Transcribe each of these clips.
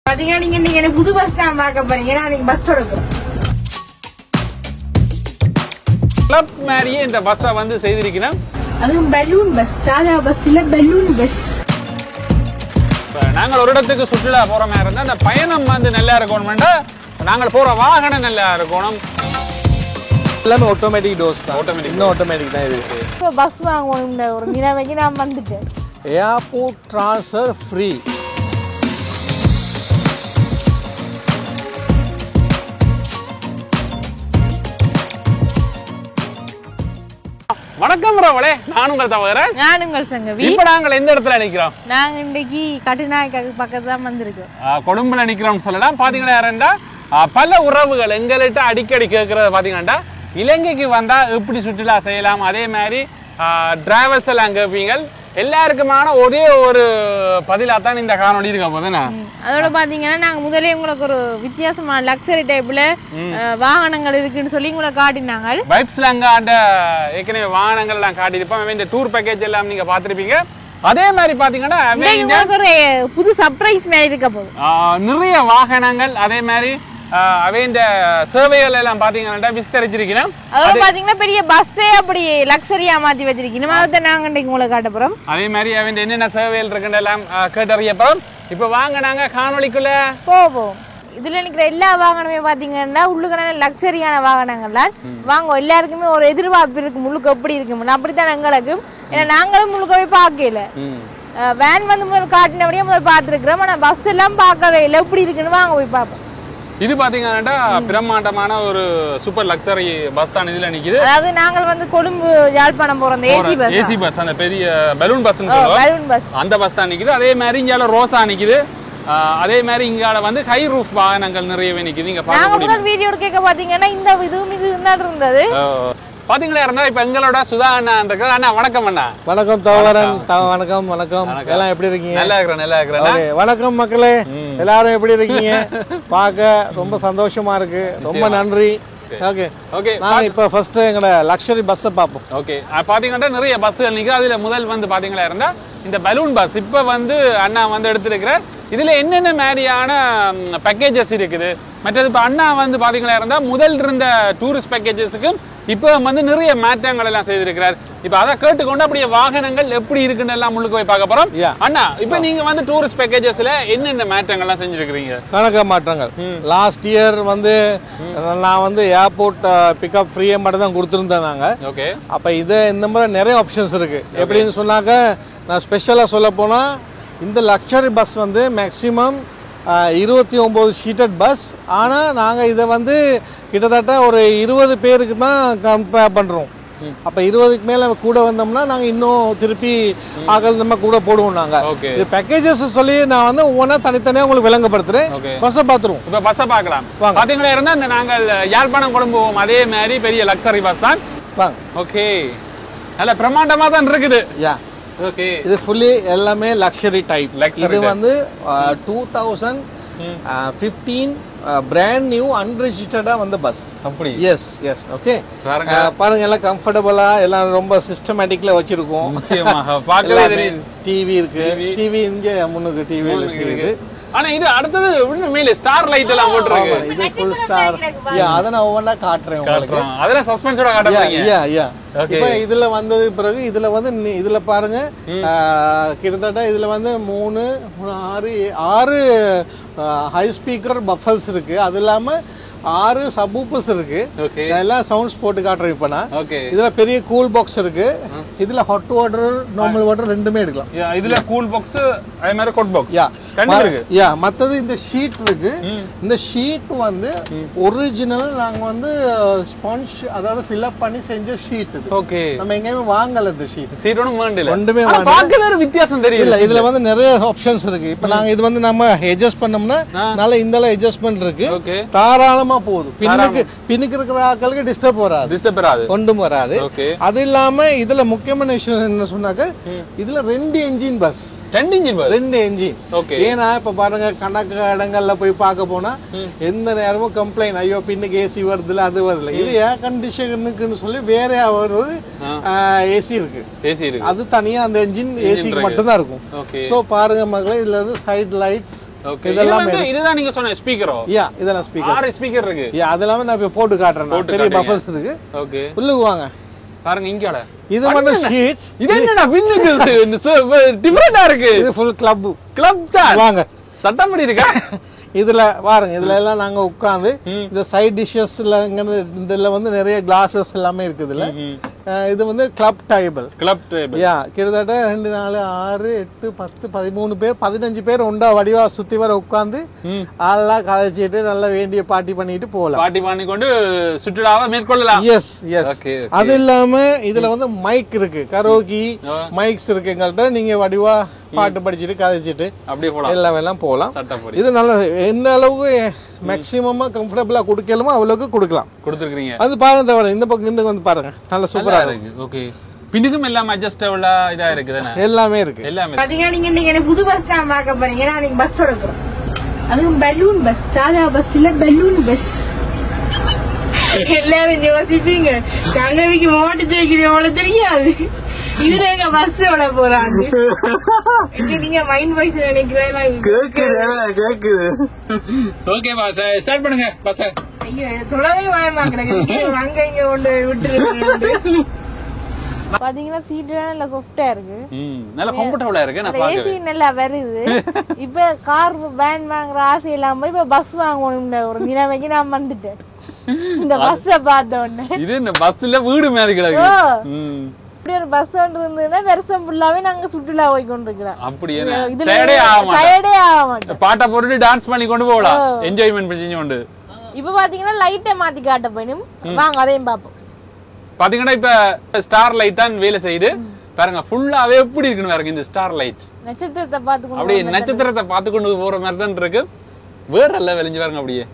பாத்தீங்கன்னா நீங்க புது பஸ் தான் பார்க்க போறீங்க. நான் பஸ் எடுக்கும் கிளப் மாதிரியே இந்த பஸ்ஸை வந்து செய்திருக்கிறேன். அதுவும் பலூன் பஸ், சாதா பஸ் இல்ல பலூன் பஸ். நாங்கள் ஒரு இடத்துக்கு சுற்றுலா போற மாதிரி இருந்தா அந்த பயணம் வந்து நல்லா இருக்கணும்னா நாங்கள் போற வாகனம் நல்லா இருக்கணும். எல்லாமே ஆட்டோமேட்டிக் டோர்ஸ் தான். இன்னும் ஆட்டோமேட்டிக் தான் இது. இப்போ பஸ் வாங்கணும் ஒரு நிலைமைக்கு நான் வந்துட்டேன். Airport transfer free. வணக்கம் ரவளே, நான் உங்கள் தவிர நான் உங்கள் சங்கவி. இப்ப நாங்கள் எந்த இடத்துல நிக்கிறோம்? நாங்க இன்னைக்கு கட்டுநாயக்காக்கு பக்கத்துல தான் வந்திருக்கோம். கொழும்புல நிக்கிறோம் சொல்லலாம். பாத்தீங்கன்னா யாருண்டா பல உறவுகள் எங்கள்கிட்ட அடிக்கடி கேட்கறது பாத்தீங்கன்னா இலங்கைக்கு வந்தா எப்படி சுற்றுலா செய்யலாம், அதே மாதிரி டிராவல்ஸ் எல்லாம் கேட்பீங்க. எல்லாருக்குமான ஒரே ஒரு பதிலாக தான் இந்த காணொலி இருக்க போதுண்ணா. அதோட பாத்தீங்கன்னா நாங்க முதலே உங்களுக்கு ஒரு வித்தியாசமான லக்ஸரி டைப்ல வாகனங்கள் இருக்குன்னு சொல்லி உங்களை காட்டினாங்க. வைப்ஸ்ல அங்க அந்த ஏற்கனவே வாகனங்கள் எல்லாம் காட்டியிருப்போம். இந்த டூர் பேக்கேஜ் எல்லாம் நீங்க பாத்திருப்பீங்க. அதே மாதிரி பாத்தீங்கன்னா ஒரு புது சர்ப்ரைஸ் மாதிரி இருக்க போகுது. நிறைய வாகனங்கள் அதே மாதிரி அவைந்த சேவைகள் எல்லாம் பாத்தீங்கன்னா விஸ்தரிச்சிருக்கிறோம். அதோட பாத்தீங்கன்னா பெரிய பஸ்ஸே அப்படி லக்ஸரியா மாத்தி வச்சிருக்கீங்க. அதை நாங்க இன்னைக்கு உங்களுக்கு காட்ட போறோம். அதே மாதிரி அவைந்த என்னென்ன சேவைகள் இருக்குன்னு எல்லாம் கேட்டறிய போறோம். இப்ப வாங்க நாங்க காணொலிக்குள்ள போவோம். இதுல இருக்கிற எல்லா வாகனமே பாத்தீங்கன்னா உள்ளுக்கான லக்ஸரியான வாகனங்கள்ல வாங்க. எல்லாருக்குமே ஒரு எதிர்பார்ப்பு இருக்கு, முழுக்க எப்படி இருக்கு அப்படித்தான் எங்களுக்கு. ஏன்னா நாங்களும் முழுக்கவே பார்க்கல. வேன் வந்து முதல் காட்டினபடியே முதல் பார்த்துருக்கிறோம். ஆனா பஸ் எல்லாம் பார்க்கவே இல்லை. எப்படி இருக்குன்னு வாங்க போய் பார்ப்போம். இது பாத்தீங்கன்னா பிரம்மாண்டமான ஒரு சூப்பர் லக்ஸரி பஸ் தான் இதுல நிக்குது. அதாவது நாங்கள் வந்து கொழும்பு யாழ்ப்பாணம் போற அந்த ஏசி பஸ், அந்த பெரிய பலூன் பஸ் அந்த பஸ் தான் நிக்குது. அதே மாதிரி இங்கால ரோசா நிக்குது. அதே மாதிரி இங்கால வந்து ஹை ரூஃப் வாகனங்கள் நிறையவே நிக்குது. இங்க பாருங்க வீடியோ கேட்க பாத்தீங்கன்னா இந்த இதுவும் இது இருந்தது பாத்தீங்களா இருந்தா. இப்ப எங்களோட சுதா அண்ணா இருக்கிறார். அண்ணா வணக்கம். அண்ணா வணக்கம் தோழரன். வணக்கம் வணக்கம். எல்லாம் எப்படி இருக்கீங்க? நல்லா இருக்கிறேன். வணக்கம் மக்களே, எல்லாரும் எப்படி இருக்கீங்க? பார்க்க ரொம்ப சந்தோஷமா இருக்கு. ரொம்ப நன்றி. Okay okay. நாங்க இப்ப ஃபர்ஸ்ட் எங்களோட லக்ஸரி பஸ்ஸை பார்ப்போம். ஓகே. பாத்தீங்கன்னா நிறைய பஸ்ஸுகள் நிக்குது. அதுல முதல் வந்து பாத்தீங்களா இருந்தா இந்த பலூன் பஸ் இப்ப வந்து அண்ணா வந்து எடுத்திருக்கிறார். இதுல என்னென்ன மாதிரியான பேக்கேஜஸ் இருக்குது, மற்றது இப்ப அண்ணா வந்து பாத்தீங்களா இருந்தா முதல் இருந்த டூரிஸ்ட் பேக்கேஜஸுக்கும் இப்ப வந்து நிறைய மாற்றங்கள் எல்லாம் செய்திருக்கிறார். இப்ப அதை கேட்டுக்கொண்டு அப்படியே வாகனங்கள் எப்படி இருக்குன்னு எல்லாம் முழுக்க போய் பார்க்க போறோம். அண்ணா இப்ப நீங்க வந்து டூரிஸ்ட் பேக்கேஜஸ்ல என்னென்ன மாற்றங்கள் எல்லாம் செஞ்சிருக்கீங்க? கணக்க மாற்றங்கள். லாஸ்ட் இயர் வந்து நான் வந்து ஏர்போர்ட் பிக்அப் ஃப்ரீயா மட்டும் தான் கொடுத்துருந்தேன் நாங்க. ஓகே. அப்ப இது இந்த மாதிரி நிறைய ஆப்ஷன்ஸ் இருக்கு. எப்படின்னு சொன்னாக்க நான் ஸ்பெஷலா சொல்ல போனா இந்த லக்ஸரி பஸ் வந்து மேக்சிமம் 29 ஷீட்டட் பஸ். ஆனால் நாங்கள் இதை வந்து கிட்டத்தட்ட ஒரு 20 பேருக்கு தான் கம்பேர் பண்ணுறோம். அப்போ 20க்கு மேலே கூட வந்தோம்னா நாங்கள் இன்னும் திருப்பி ஆகல் நம்ம கூட போடுவோம். நாங்கள் இது பேக்கேஜஸ் சொல்லி நான் வந்து ஒவ்வொன்றா தனித்தனியாக உங்களுக்கு விளங்கப்படுத்துறேன். பஸ்ஸை பார்த்துருவோம். இப்போ பஸ்ஸை பார்க்கலாம். பார்த்தீங்களா இருந்தால் இந்த நாங்கள் யாழ்ப்பாணம் கொழும்பு போவோம் அதே மாதிரி பெரிய லக்ஸரி பஸ் தான். ஓகே, நல்ல பிரம்மாண்டமாக தான் இருக்குது. ஓகே. இது ஃபுல்லி எல்லாமே லக்ஸரி டைப். இது வந்து 2015 பிராண்ட் நியூ அன்ரெஜிஸ்டர்டா வந்த பஸ். அப்படி? Yes yes. ஓகே. பாருங்க எல்லாம் கம்ஃபர்டபுளா எல்லாம் ரொம்ப சிஸ்டமேட்டிக்ல வச்சிருக்கோம். நிச்சயமாக பார்க்கவே தெரியுது. டிவி இருக்கு. டிவி இங்க முன்னுக்கு டிவி இருக்குது. ஆனா இது அடுத்தது மேல ஸ்டார் லைட் எல்லாம் போட்டுருக்கு. இது ஃபுல் ஸ்டார். அத நான் ஒவ்வொண்ணா காட்டுறேன் உங்களுக்கு. அதெல்லாம் சஸ்பென்ஸோட காட்டுறீங்க. இப்ப இதுல வந்தது பிறகு இதுல வந்து இதுல பாருங்க கிட்டத்தட்ட இதுல வந்து 3 6 ஹை ஸ்பீக்கர் பஃபல்ஸ் இருக்கு. அது இல்லாம 6 சப்வூஃபர்ஸ் இருக்கு. எல்லாம் சவுண்ட்ஸ் போட்டு காட்டுறேன். இப்ப நான் இதுல பெரிய கூல் பாக்ஸ் இருக்கு. இதுல ஹாட் வாட்டர் நார்மல் வாட்டர் ரெண்டுமே எடுக்கலாம். இதுல கூல் பாக்ஸ் அதே மாதிரி ஹாட் பாக்ஸ் இருக்கு. மத்தது இந்த ஷீட் இருக்கு. இந்த ஷீட் வந்து ஒரிஜினல் நாங்க வந்து ஸ்பாஞ்ச் அதாவது ஃபில் அப் பண்ணி செஞ்ச ஷீட் இது. ஓகே. நம்ம எங்கேயுமே வாங்கல இந்த ஷீட். ஷீட் ஒண்ணும் வேண்டல. ஒண்ணுமே வாங்கல. பார்க்கவே ஒரு வித்தியாசம் தெரியல. இல்ல இதுல வந்து நிறைய ஆப்ஷன்ஸ் இருக்கு. இப்போ நாங்க இது வந்து நம்ம அட்ஜஸ்ட் பண்ணோம்னா நல்ல இந்தல அட்ஜஸ்ட்மென்ட் இருக்கு. தாராளமா போகுது. பின்னுக்கு இருக்கிற ஆட்களுக்கு டிஸ்டர்ப் வராது. ஒன்றும் வராது. அது இல்லாம இதுல முக்கியமான விஷயம் என்ன சொன்னாக்க இதுல 2 engine bus. 2 engine bus 2 engine. ஏன்னா இப்ப பாருங்க கணக்கு இடங்கள்ல போய் பார்க்க போனா எந்த நேரமும் கம்ப்ளைண்ட், ஐயோ பின்னுக்கு ஏசி வருதுல அது வருதுல. இது ஏர் கண்டிஷனுக்குன்னு சொல்லி வேற ஒரு ஏசி இருக்கு. அது தனியா அந்த என்ஜின் ஏசிக்கு மட்டும் தான் இருக்கும். சோ பாருங்க மக்களே, இதுல இருந்து சைடு லைட்ஸ் இதெல்லாம் இதுதான் நீங்க சொன்ன ஸ்பீக்கரோ? இதெல்லாம் ஸ்பீக்கர். 6 ஸ்பீக்கர் இருக்கு. அதெல்லாம் நான் இப்ப போட்டு காட்டுறேன். பெரிய பஃபர்ஸ் இருக்கு. உள்ளுக்கு வாங்க பாருங்க. இங்கட இது மட்டும் ஷீட்ஸ். இது என்னடா பின்னுக்கு டிஃபரண்டா இருக்கு. இது ஃபுல் கிளப் தான். வாங்க சட்டப்படி இருக்கா? இதுல பாருங்க, இதுல எல்லாம் நாங்க உட்கார்ந்து இந்த சைட் டிஷ்ஷஸ்ல இதுல வந்து நிறைய கிளாஸஸ் எல்லாமே இருக்குதுல. இது வந்து கிளப் டேபிள். கிட்டத்தட்ட 2 4 6 8 10 13 பேர் 15 பேர் ஒண்டா வடிவா சுத்தி வர உட்கார்ந்து ஆளெல்லாம் கதைச்சிட்டு நல்லா வேண்டிய பார்ட்டி பண்ணிட்டு போகலாம். பார்ட்டி பண்ணி கொண்டு சுற்றுலாவை மேற்கொள்ளலாம். எஸ். அது இல்லாம இதுல வந்து மைக் இருக்கு, கரோக்கி மைக்ஸ் இருக்கு எங்கள்கிட்ட. நீங்க வடிவா பாட்டு படிச்சுட்டு கதைச்சிட்டு அப்படியே எல்லாம் போகலாம். இது நல்ல எந்த அளவுக்கு மேக்ஸிமமா கம்ஃபர்டபிளா கொடுக்கலாமோ அவ்வளவுக்கு கொடுத்துருக்கீங்க. அது பாருங்க, தவிர இந்த பக்கம் இருந்து வந்து பாருங்க, நல்ல சூப்பரா இருக்கு. ஓகே, பின்னுக்கும் எல்லாம் அட்ஜஸ்டபிளா இதா இருக்குது, எல்லாமே இருக்கு. பாத்தீங்கன்னா நீங்க புது பஸ் தான் பார்க்க போறீங்க. நீங்க பஸ் ஓடுறோம், அதுவும் பலூன் பஸ், சாதா பஸ் இல்ல பலூன் பஸ். எல்லாரும் யோசிப்பீங்க, சங்கவிக்கு மோட்டு ஜெயிக்கிறவங்கள தெரியாது, இதுல எங்க பஸ் ஓட போறாங்க. நீங்க மைண்ட் வாய்ஸ் நினைக்கிறேன். கேக்குது. ஓகே பாஸ், ஸ்டார்ட் பண்ணுங்க பஸ். ஐயோ, சொல்லவே பயமா கிடக்கு. அங்க இங்க கொண்டு விட்டு பாத்தீங்கன்னா சீட் நல்ல சாஃப்டா இருக்கு, நல்ல கம்ஃபர்டபுளா இருக்கு. நான் ஏசி நல்லா வருது. இப்ப கார் வேன் வாங்குற ஆசை இல்லாம இப்ப பஸ் வாங்கணும் ஒரு நிலைமைக்கு நான் வந்துட்டேன். இந்த பஸ்ஸ பார்த்த உடனே இது இந்த பஸ்ல வீடு மாதிரி கிடக்கு. இப்படி ஒரு பஸ் ஒன்று இருந்ததுன்னா வருஷம் ஃபுல்லாவே நாங்க சுற்றுலா போய் கொண்டிருக்கிறோம். அப்படியே டயர்டே ஆக மாட்டோம். பாட்டை போட்டுட்டு டான்ஸ் பண்ணி கொண்டு போகலாம், என்ஜாய்மெண்ட் பண்ணி கொண்டு. இப்ப பாத்தீங்கன்னா லைட்டை மாத்தி காட்ட போயிடும், வாங்க அதையும் பாப்போம். பாத்தீங்கன்னா இப்ப ஸ்டார் லைட் தான் வேலை செய்யுது. பாருங்க ஃபுல்லாவே எப்படி இருக்குன்னு பாருங்க. இந்த ஸ்டார் லைட் நட்சத்திரத்தை பார்த்து அப்படியே நட்சத்திரத்தை பார்த்து கொண்டு போற மாதிரி தான் இருக்கு. வேற எல்லாம் வெளிஞ்சு பாருங்க. அப்படியே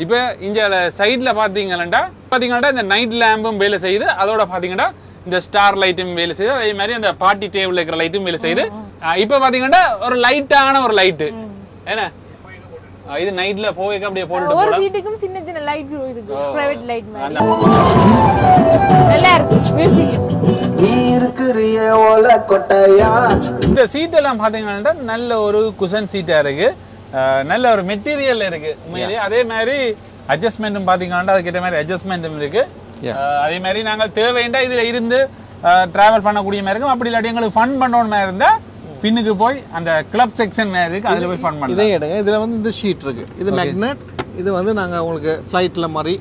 இப்ப இந்த சைட்ல பாத்தீங்கன்னா இந்த நைட் லேம்பும் வேலை செய்யுது. அதோட பாத்தீங்கன்னா இந்த ஸ்டார் லைட்டும் வேலை செய்யுது. அதே மாதிரி அந்த பார்ட்டி டேபிள் இருக்கிற லைட்டும் வேலை செய்யுது. இப்ப பாத்தீங்கன்னா ஒரு லைட்டான ஒரு லைட் என்ன, இது நைட்ல போய்க்க அப்படியே போட்டுட்டு ஒரு சீட்டுக்கும் சின்ன சின்ன லைட் இருக்கு, பிரைவேட் லைட் மாதிரி நல்லா இருக்கு. மியூசிக் இந்த சீட் எல்லாம் பாத்தீங்கன்னா நல்ல ஒரு குஷன் சீட்டா இருக்கு, நல்ல ஒரு மெட்டீரியல் இருக்கு உண்மையிலேயே. அதே மாதிரி அட்ஜஸ்ட்மெண்ட்டும் பாத்தீங்கன்னா அதுக்கேற்ற மாதிரி அட்ஜஸ்ட்மெண்ட்டும் இருக்கு. அதே மாதிரி நாங்கள் தேவைண்டா இதுல இருந்து டிராவல் பண்ணக்கூடிய மாதிரி இருக்கும். அப்படி இல்லாட்டி எங்களுக்கு ஃபன் பண்ணணும் மாதிரி இருந்தா பின்னுக்கு போய் அந்த கிளப் செக்ஷன் மாதிரி இருக்கு, அதுல போய் ஃபன் பண்ணலாம். இதே எடுங்க. இதுல வந்து இந்த ஷீட் இருக்கு, இது மேக்னெட். இது வந்து நாங்க உங்களுக்கு ஃளைட்ல மாதிரி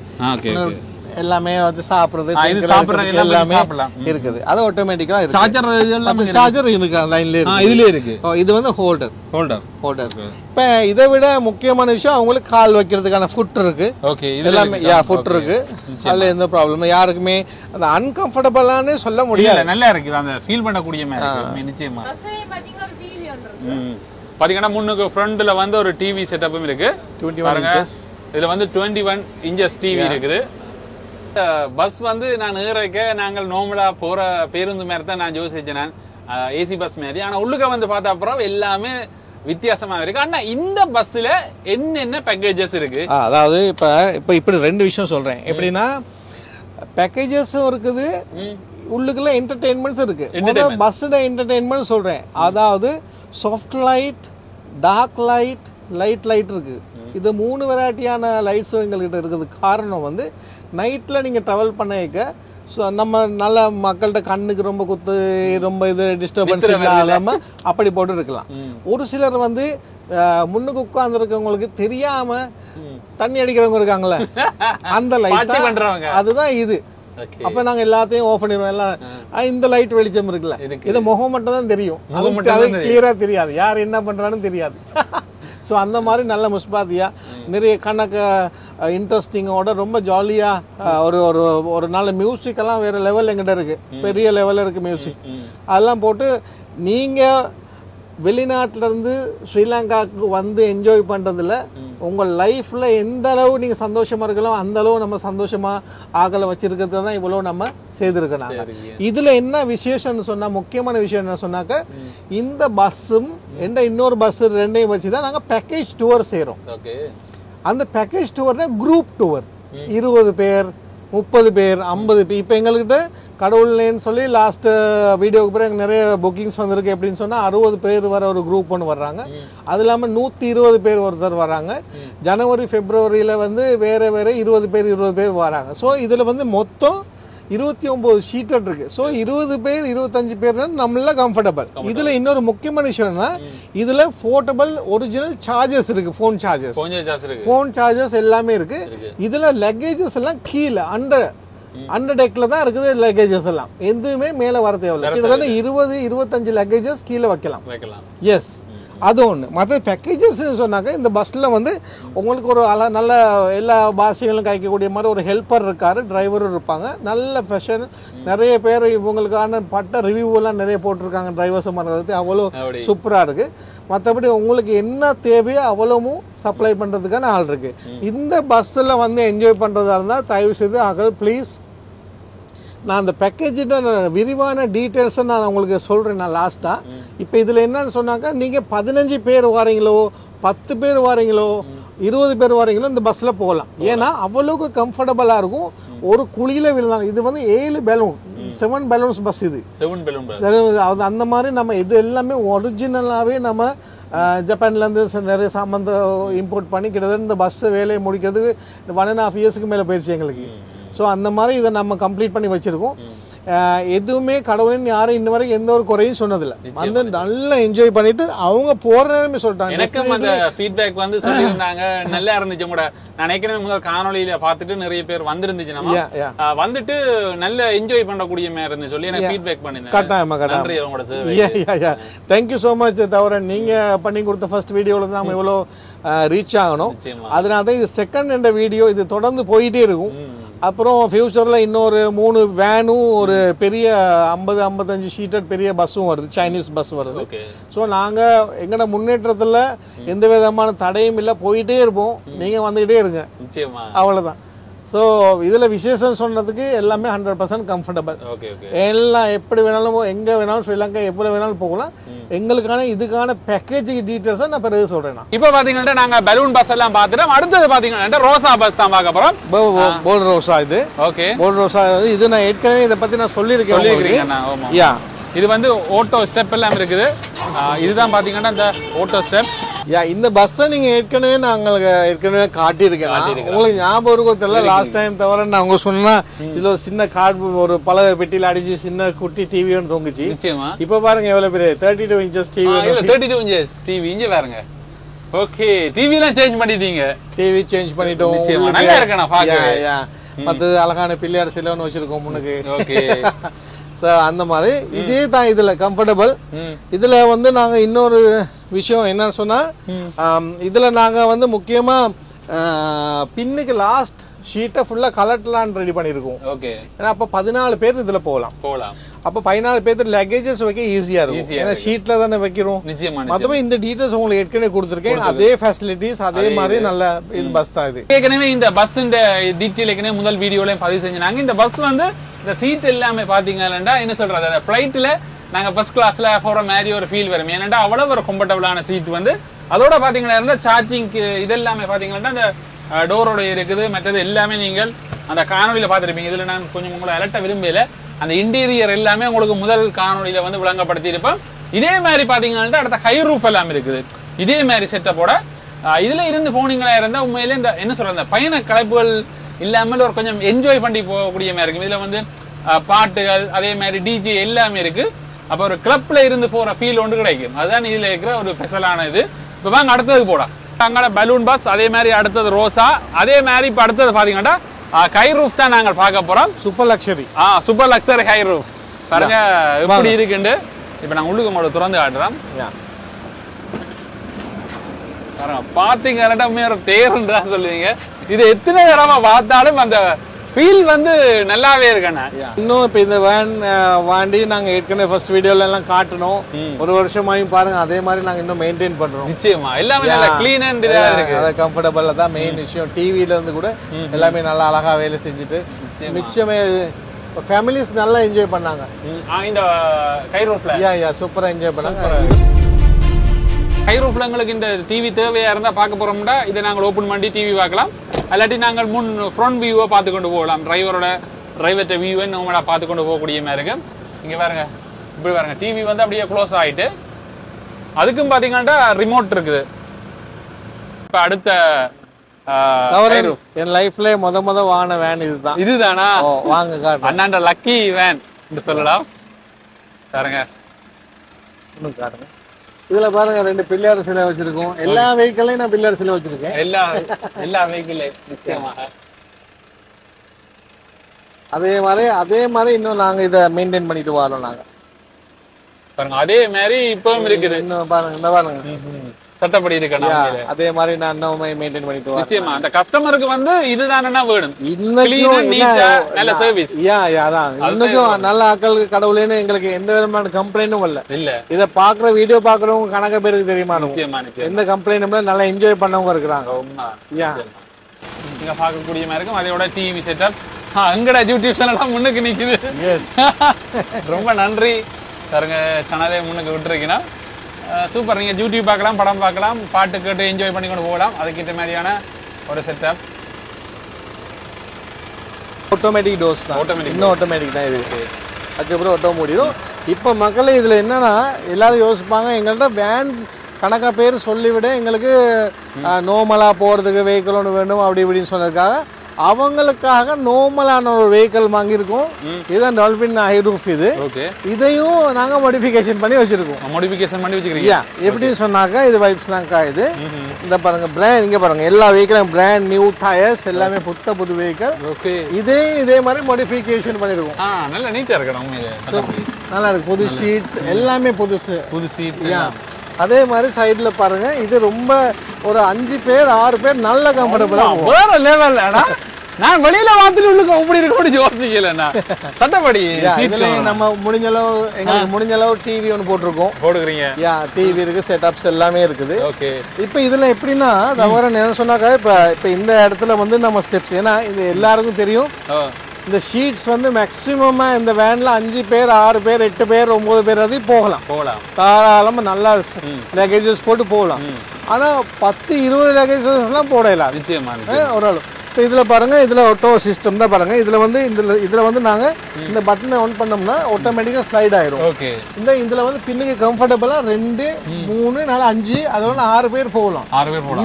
எல்லாமே வந்து சாப்பிடுறது எல்லாமே இருக்குது. அது ஆட்டோமேட்டிக்கா இருக்கு. சார்ஜர் இருக்கு லைன்ல இருக்கு, இதுல இருக்கு. இது வந்து ஹோல்டர். இப்ப இதை விட முக்கியமான விஷயம் அவங்களுக்கு கால் வைக்கிறதுக்கான ஃபுட் இருக்கு. எல்லாமே ஃபுட் இருக்கு, அதுல எந்த ப்ராப்ளம் யாருக்குமே அந்த அன்கம்ஃபர்டபிளானு சொல்ல முடியாது. நல்லா இருக்கு, அந்த ஃபீல் பண்ணக்கூடிய மாதிரி நிச்சயமா. பாத்தீங்கன்னா முன்னுக்கு ஃப்ரண்ட்ல வந்து ஒரு டிவி செட்டப்பும் இருக்கு. 21 inches. இதுல வந்து 21 inches டிவி இருக்குது. பஸ் வந்து நான் ஏறக்க நாங்கள் நார்மலா போற பேருந்து மாதிரி தான் நான் யோசிச்சேன், நான் ஏசி பஸ் மாதிரி. ஆனா உள்ளுக்க வந்து பார்த்த அப்புறம் எல்லாமே வித்தியாசமா இருக்கு. ஆனா இந்த பஸ்ல என்னென்ன பேக்கேஜஸ் இருக்கு? அதாவது இப்ப இப்படி 2 விஷயம் சொல்றேன். எப்படின்னா பேக்கேஜஸும் இருக்குது, உள்ளுக்குள்ள என்டர்டெயின்மெண்ட்ஸ் இருக்கு. பஸ்ல என்டர்டெயின்மெண்ட் சொல்றேன், அதாவது soft light, dark light, light இருக்கு. இது 3 வெரைட்டியான லைட்ஸும் எங்கள்கிட்ட இருக்குது. காரணம் வந்து நைட்ல நீங்க டிராவல் பண்ணிக்க நம்ம நல்ல மக்கள்கிட்ட கண்ணுக்கு ரொம்ப குத்து, ரொம்ப இது டிஸ்டர்பன்ஸ் இல்லாம அப்படி போட்டு இருக்கலாம். ஒரு சிலர் வந்து முன்னுக்கு உட்கார்ந்து இருக்கவங்களுக்கு தெரியாம தண்ணி அடிக்கிறவங்க இருக்காங்களே, அந்த லைட் அதுதான் இது. அப்ப நாங்க எல்லாத்தையும் ஆஃப் பண்ணிடுவோம். எல்லாம் இந்த லைட் வெளிச்சம் இருக்குல்ல, இது முகம் மட்டும் தான் தெரியும், கிளியரா தெரியாது யார் என்ன பண்றான்னு தெரியாது. ஸோ அந்த மாதிரி நல்ல முஸ்பாத்தியா நிறைய கணக்கு இன்ட்ரெஸ்டிங்கோட ரொம்ப ஜாலியா ஒரு ஒரு ஒரு நல்ல மியூசிக் எல்லாம் வேற லெவல் எங்கிட்ட இருக்கு, பெரிய லெவல்ல இருக்கு மியூசிக். அதெல்லாம் போட்டு நீங்க வெளிநாட்டுல இருந்து ஸ்ரீலங்காவுக்கு வந்து என்ஜாய் பண்றதுல உங்கள் லைஃப்பில் எந்த அளவு நீங்கள் சந்தோஷமாக இருக்கலாம் அந்த அளவு நம்ம சந்தோஷமாக ஆகலை வச்சுருக்கிறது தான் இவ்வளோ நம்ம செய்திருக்கோம் நாங்கள். இதில் என்ன விசேஷம்னு சொன்னால், முக்கியமான விஷயம் என்ன சொன்னாக்க, இந்த பஸ்ஸும் இன்னொரு பஸ்ஸு ரெண்டையும் வச்சு தான் நாங்கள் பேக்கேஜ் டூர் செய்கிறோம். அந்த பேக்கேஜ் டூர்னா குரூப் டூர், 20 பேர் 30 பேர் 50 பேர். இப்போ எங்கள்கிட்ட கடவுள்னு சொல்லி லாஸ்ட் வீடியோக்கு பிறகு நிறைய புக்கிங்ஸ் வந்திருக்கு. எப்படின்னு சொன்னால் 60 பேர் வர ஒரு குரூப் ஒன்று வர்றாங்க. அது இல்லாமல் 120 பேர் ஒருத்தர் வராங்க. ஜனவரி பிப்ரவரியில் வந்து வேறு 20 பேர் வராங்க. ஸோ இதில் வந்து மொத்தம் 29 சீட்டட் இருக்கு. ஸோ 20 பேர் 25 பேர் தான் நம்மள கம்ஃபர்டபுள். இதுல இன்னொரு முக்கியமான விஷயம்னா, இதுல போர்ட்டபிள் ஒரிஜினல் சார்ஜஸ் இருக்கு. ஃபோன் சார்ஜஸ் எல்லாமே இருக்கு. இதுல லக்கேஜஸ் எல்லாம் கீழே அண்டர் டெக்ல தான் இருக்குது. லக்கேஜஸ் எல்லாம் எதுவுமே மேல வர தேவையில்லை. கிட்டத்தட்ட 20-25 லக்கேஜஸ் கீழே வைக்கலாம். எஸ், அது ஒன்று. மற்ற பேக்கேஜஸ் சொன்னாக்க, இந்த பஸ்ஸில் வந்து உங்களுக்கு ஒரு நல்ல எல்லா பாஷைகளும் கைக்கக்கூடிய மாதிரி ஒரு ஹெல்ப்பர் இருக்காரு, டிரைவரும் இருப்பாங்க. நல்ல ஃபேஷன், நிறைய பேர் இவங்களுக்கான பட்ட ரிவ்யூவெல்லாம் நிறைய போட்டிருக்காங்க. டிரைவர்ஸ் பண்ணுறது அவ்வளோ சூப்பராக இருக்குது. மற்றபடி உங்களுக்கு என்ன தேவையோ அவ்வளவும் சப்ளை பண்ணுறதுக்கான ஆள் இருக்குது. இந்த பஸ்ஸில் வந்து என்ஜாய் பண்ணுறதா இருந்தால் தயவு செய்து ப்ளீஸ், நான் அந்த பேக்கேஜிட்ட விரிவான டீட்டெயில்ஸை நான் உங்களுக்கு சொல்கிறேன் நான் லாஸ்ட்டாக. இப்போ இதில் என்னன்னு சொன்னாக்கா, நீங்கள் 15 பேர் வாரீங்களோ, 10 பேர் வாரீங்களோ, 20 பேர் வாரீங்களோ இந்த பஸ்ஸில் போகலாம். ஏன்னா அவ்வளோக்கு கம்ஃபர்டபுளாக இருக்கும். ஒரு குழியில் விழுந்தாங்க. இது வந்து 7 பலூன்ஸ் பஸ். இது 7 பலூன் பஸ். அந்த மாதிரி நம்ம இது எல்லாமே ஒரிஜினலாகவே நம்ம ஜப்பான்லேருந்து நிறைய சாமான் இம்போர்ட் பண்ணி கிட்டத்தட்ட இந்த பஸ் வேலையை முடிக்கிறதுக்கு 1.5 இயர்ஸ்க்கு மேலே போயிடுச்சு எங்களுக்கு. ஸோ அந்த மாதிரி இதை நம்ம கம்ப்ளீட் பண்ணி வச்சுருக்கோம். எதுவுமே கடவுளின் யாரும் இன்ன வரைக்கும் எந்த ஒரு குறையும் சொன்னதில்லை. வந்து நல்லா என்ஜாய் பண்ணிட்டு அவங்க போற நேரமே சொல்லிட்டாங்க. எனக்கும் அந்த ஃபீட்பேக் வந்து சொல்லியிருந்தாங்க, நல்லா இருந்துச்சு. கூட நான் நினைக்கிறேன் முதல் காணொலியில பார்த்துட்டு நிறைய பேர் வந்துருந்துச்சு, நம்ம வந்துட்டு நல்ல என்ஜாய் பண்ணக்கூடிய மாதிரி இருந்து சொல்லி எனக்கு ஃபீட்பேக் பண்ணிருந்தேன். கட்டாயமா நன்றி உங்களோட சேவை. Thank you so much. தவிர நீங்க பண்ணி கொடுத்த ஃபர்ஸ்ட் வீடியோல தான் நம்ம இவ்வளோ ரீச் ஆகணும். அதனால தான் இது செகண்ட் என்ற வீடியோ இது தொடர்ந்து போயிட்டே இருக்கும். அப்புறம் ஃபியூச்சரில் இன்னொரு 3 வேனும் ஒரு பெரிய 50-55 சீட்டட் பெரிய பஸ்ஸும் வருது, சைனீஸ் பஸ் வருது. ஸோ நாங்கள் எங்களோட முன்னேற்றத்தில் எந்த விதமான தடையும் இல்லை, போயிட்டே இருப்போம். நீங்கள் வந்துக்கிட்டே இருங்க, அவ்வளோதான். ஸோ இதில் விசேஷம் சொன்னதுக்கு எல்லாமே 100% கம்ஃபர்டபுள். எல்லாம் எப்படி வேணாலும், எங்கே வேணாலும், ஸ்ரீலங்கா எப்படி வேணாலும் போகலாம். எங்களுக்கான இதுக்கான பேக்கேஜ் டீட்டெயில்ஸை நான் பிறகு சொல்கிறேன். இப்போ பார்த்தீங்கன்னா நாங்கள் பலூன் பஸ் எல்லாம் பார்த்துட்டோம். அடுத்தது பார்த்தீங்கன்னா ரோசா பஸ் தான் பார்க்க போகிறோம். போல் ரோசா. இது போல் ரோசா. இது நான் ஏற்கனவே இதை பற்றி நான் சொல்லியிருக்கேன். இது வந்து ஓட்டோ ஸ்டெப் எல்லாம் இருக்குது. இதுதான் பார்த்தீங்கன்னா இந்த ஓட்டோ ஸ்டெப். இந்த பஸ்ஸை நீங்க ஏற்கனவே காட்டியிருக்கேன். உங்களுக்கு ஞாபகம் இருக்கும் தெரியல, லாஸ்ட் டைம் தவிர நான் அவங்க சொன்னா இதுல ஒரு சின்ன கார்டு ஒரு பல பெட்டியில அடிச்சு சின்ன குட்டி டிவி ஒன்று தொங்குச்சு. இப்ப பாருங்க எவ்வளவு பெரிய 32 இன்ச்சஸ் டிவி. 32 இன்ச்சஸ் டிவி இங்க பாருங்க. ஓகே, டிவி எல்லாம் சேஞ்ச் பண்ணிட்டீங்க. டிவி சேஞ்ச் பண்ணிட்டோம். நல்லா இருக்கு நான் பாக்கவே. மற்றது அழகான பிள்ளையார் சிலை ஒன்று வச்சிருக்கோம் முன்னுக்கு. ஓகே, அந்த மாதிரி இதே தான் இதுல கம்ஃபர்டபுள். இதுல வந்து நாங்க இன்னொரு விஷயம் என்னன்னு சொன்னா, இதுல நாங்க வந்து முக்கியமா பின்னுக்கு லாஸ்ட் ஷீட்டை ஃபுல்லா கலர்லாம் ரெடி பண்ணிருக்கோம். ஏன்னா அப்ப 14 பேர் இதுல போகலாம். அப்ப 14 பேர் லக்கேஜஸ் வைக்க ஈஸியா இருக்கும். ஏன்னா ஷீட்ல தானே வைக்கிறோம். மொத்தமே இந்த டீடைல்ஸ் உங்களுக்கு ஏற்கனவே கொடுத்துருக்கேன். அதே ஃபெசிலிட்டிஸ் அதே மாதிரி நல்ல இது பஸ் தான் இது. ஏற்கனவே இந்த பஸ் டீட்டெயில் ஏற்கனவே முதல் வீடியோலயும் பதிவு செஞ்சாங்க. இந்த பஸ் வந்து இந்த சீட் எல்லாமே பாத்தீங்கன்னா என்ன சொல்றது, அந்த ஃபிளைட்ல நாங்க ஃபர்ஸ்ட் கிளாஸ்ல போற மாதிரி ஒரு ஃபீல் வரும். ஏன்னா அவ்வளவு ஒரு கம்ஃபர்டபுளான சீட் வந்து. அதோட பாத்தீங்கன்னா சார்ஜிங்க்கு இதெல்லாமே பாத்தீங்கன்னா அந்த டோரோட இருக்குது. மற்றது எல்லாமே நீங்கள் அந்த காணொலியில பாத்திருப்பீங்க. இதுல நான் கொஞ்சம் உங்களை அலட்ட விரும்பல. அந்த இன்டீரியர் எல்லாமே உங்களுக்கு முதல் காணொலியில வந்து விளங்கப்படுத்தி இருப்போம். இதே மாதிரி பாத்தீங்கன்னா அடுத்த ஹை ரூஃப் எல்லாம் இருக்குது. இதே மாதிரி செட்டப்போட இதுல இருந்து போனீங்களா இருந்தா உண்மையிலே இந்த என்ன சொல்ற அந்த பயண கலைப்புகள் இல்லாமல் ஒரு கொஞ்சம் என்ஜாய் பண்ணி போகக்கூடிய மாதிரி இருக்கும். இதுல வந்து பாட்டுகள் அதே மாதிரி டிஜே எல்லாமே இருக்கு. அப்ப ஒரு கிளப்ல இருந்து போற ஃபீல் ஒன்று கிடைக்கும். அதுதான் இதுல இருக்கிற ஒரு ஸ்பெஷலான இது. இப்ப வாங்க அடுத்தது போடா. அங்கே பலூன் பஸ், அதே மாதிரி அடுத்தது ரோசா, அதே மாதிரி இப்ப அடுத்தது பாத்தீங்கன்னா ஹை ரூஃப் தான் நாங்கள் பார்க்க போறோம். Super luxury. Super luxury high roof பாருங்க எப்படி இருக்குண்டு. இப்ப நான் உள்ளுக்கு உங்களோட திறந்து காட்டுறேன். பாத்தீங்கன்னா தேர்ன்னு தான் சொல்லுவீங்க. இது எத்தனை தடவை பார்த்தாலும் அந்த ஃபீல் வந்து நல்லாவே இருக்கண்ணா. இன்னும் இப்போ இந்த வேன் வாண்டி நாங்கள் ஏற்கனவே ஃபர்ஸ்ட் வீடியோல எல்லாம் காட்டணும். ஒரு வருஷமாயும் பாருங்க அதே மாதிரி நாங்கள் இன்னும் மெயின்டைன் பண்றோம். நிச்சயமா எல்லாமே நல்லா க்ளீன் அண்ட் இதா இருக்கு. அது கம்ஃபர்டபுள் தான் மெயின் விஷயம். டிவில இருந்து கூட எல்லாமே நல்லா அழகா வேலை செஞ்சுட்டு மிச்சமே ஃபேமிலிஸ் நல்லா என்ஜாய் பண்ணாங்க. இந்த கை ரூஃப்ல சூப்பரா என்ஜாய் பண்ணாங்க. கை ரூஃப்ல எங்களுக்கு இந்த டிவி தேவையா இருந்தா பார்க்க போறோம்னா இதை நாங்கள் ஓபன் பண்ணி டிவி பார்க்கலாம். அல்லாட்டி நாங்கள் முன் ஃப்ரண்ட் வியூவை பார்த்து கொண்டு போகலாம். டிரைவர்கிட்ட வியூவை நம்மளா பார்த்து கொண்டு போகக்கூடிய மாதிரி இருக்கு. இங்க பாருங்க, இப்படி பாருங்க, டிவி வந்து அப்படியே க்ளோஸ் ஆயிட்டு அதுக்கும் பாத்தீங்கன்னா ரிமோட் இருக்குது. இப்ப அடுத்த என் லைஃப்ல முத வாங்கின வேன் இதுதான். இதுதானா? வாங்க காட்டு. அண்ணாண்ட லக்கி வேன் என்று சொல்லலாம். பாருங்க, இன்னும் காட்டுங்க. இதுல பாருங்க 2 பிள்ளையார் சிலை வச்சிருக்கோம். எல்லா வெஹிக்கிளையும் நான் பிள்ளையார் சிலை வச்சிருக்கேன். எல்லா வெஹிக்கிளையும் நிச்சயமாக. அதே மாதிரி இன்னும் நாங்க இதை மெயின்டைன் பண்ணிட்டு வரோம். நாங்க பாருங்க அதே மாதிரி இப்பவும் இருக்குது. இன்னும் பாருங்க, இந்த பாருங்க சட்டப்படி இருக்கணும். அதே மாதிரி நான் இன்னும் மெயின்டைன் பண்ணிட்டு வரேன். நிச்சயமா அந்த கஸ்டமருக்கு வந்து இதுதானே வேணும். இன்னைக்கும் நல்ல சர்வீஸ். இன்னைக்கும் நல்ல ஆட்களுக்கு கடவுளேன்னு எங்களுக்கு எந்த விதமான கம்ப்ளைண்டும் இல்ல. இத பாக்குற வீடியோ பாக்குறவங்க கணக்க பேருக்கு தெரியுமா? எந்த கம்ப்ளைண்டும் நல்லா என்ஜாய் பண்ணவங்க இருக்கிறாங்க. நீங்க பார்க்கக்கூடிய மாதிரி இருக்கும். அதோட டிவி செட்டப் எங்கட யூடியூப் சேனல் முன்னுக்கு நிக்குது. ரொம்ப நன்றி பாருங்க, சேனலே முன்னுக்கு விட்டுருக்கீங்கன்னா சூப்பர். நீங்கள் யூடியூப் பார்க்கலாம், படம் பார்க்கலாம், பாட்டு கேட்டு என்ஜாய் பண்ணி கொண்டு போகலாம். அதுக்கிட்ட மாதிரியான ஒரு செட்டப். ஆட்டோமேட்டிக் டோர்ஸ் தான். இன்னும் ஆட்டோமேட்டிக் தான் இது. அதுக்கப்புறம் ஆட்டோ முடியும். இப்போ மக்களே இதில் என்னன்னா எல்லாரும் யோசிப்பாங்க, எங்கள்கிட்ட வேன் கணக்கா பேர் சொல்லிவிட எங்களுக்கு நார்மலாக போகிறதுக்கு வெஹிக்கிள் ஒன்று வேணும் அப்படி இப்படின்னு சொன்னதுக்காக அவங்களுக்காக நார்மலான ஒரு வெஹிக்கிள் வாங்கியிருக்கோம். இதுதான் டால்பின் ஹை ரூஃப். இதையும் நாங்கள் மாடிஃபிகேஷன் பண்ணி வச்சிருக்கோம். எப்படின்னு சொன்னாக்கா இது வைப்ஸ் தான்க்கா. இது இந்த பாருங்க பிராண்ட், இங்கே பாருங்க எல்லா வெஹிக்கிளும் பிராண்ட் நியூ டயர்ஸ், எல்லாமே புது வெஹிக்கிள். இதே மாதிரி மாடிஃபிகேஷன் பண்ணிருக்கோம். நல்லா நீட்டா இருக்கு, நல்லா இருக்கு. புது ஷீட்ஸ் எல்லாமே புது ஷீட்ஸ். அதே மாதிரி சைடுல பாருங்க, இது ரொம்ப ஒரு 5 பேர் 6 பேர் நல்ல கம்ஃபர்டபுளா வேற லெவல். நான் வெளியில பார்த்துட்டு உள்ளுக்கு அப்படி இருக்க யோசிக்கலண்ணா. சட்டப்படி நம்ம முடிஞ்ச அளவு டிவி ஒன்று போட்டுருக்கோம். டிவி இருக்கு, செட்டப்ஸ் எல்லாமே இருக்குது. இப்ப இதுல எப்படின்னா தவிர என்ன சொன்னாக்கா, இப்ப இந்த இடத்துல வந்து நம்ம ஸ்டெப்ஸ், ஏன்னா இது எல்லாருக்கும் தெரியும், இந்த ஷீட்ஸ் வந்து மேக்ஸிமமா இந்த வேன்ல 5 பேர் 6 பேர் 8 பேர் 9 பேர் அது போகலாம். தாராளமா நல்லா லக்கேஜஸ் போட்டு போகலாம். ஆனா 10-20 லக்கேஜஸ் எல்லாம் போடலாம் ஒரு ஆள். இப்போ இதுல பாருங்க, இதுல ஆட்டோ சிஸ்டம் தான் பாருங்க. இதுல வந்து நாங்க இந்த பட்டனை ஆன் பண்ணோம்னா ஆட்டோமேட்டிக்கா ஸ்லைட் ஆயிடும். இதுல வந்து பின்னுக்கு கம்ஃபர்டபுளா 2 3 4 5 அதோட 6 பேர் போகலாம்.